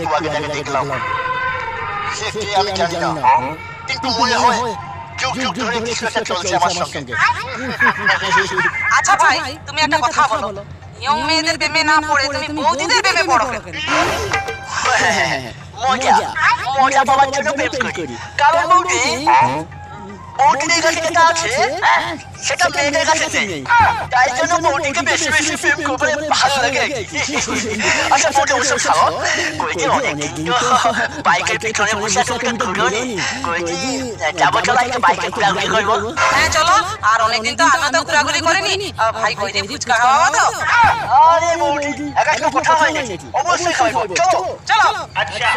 একটু আগে তাকে দেখলাম। সে কে আমি জানি না, কিন্তু মনে হয় যুগ যুগ ধরে কিছু একটা চলছে আমার সঙ্গে। আচ্ছা ভাই, তুমি একটা কথা বলো, ইয়ং মেয়েদের প্রেমে না পড়ে তুমি বৌদিদের প্রেমে পড়ো কেন? মজা মজা পাওয়ার জন্য প্রেম করি। কারণ বৌদি বৌদিদের কাছে যেটা আছে সেটা মেয়েদের কাছে নেই, তাই জন্য বৌদিকে বেশি বেশি প্রেম করতে ভালো লাগে। আচ্ছা বৌদি ওসব ছাড়ো, কই যে অনেকদিন তো বাইকের পিছনে বসে তুমি তো ঘুরোনি, কই যে যাবো চলো একটা বাইকে ঘোরাঘুরি করবো। হ্যাঁ চলো, আর অনেকদিন তো আমরা তো ঘোরাঘুরি করিনি। ভাই কই দিয়ে ফুচকা খাওয়াবো তো? আরে বৌদি একা কথা হয় নাকি, অবশ্যই খাওয়াবো, চলো চলো। আচ্ছা।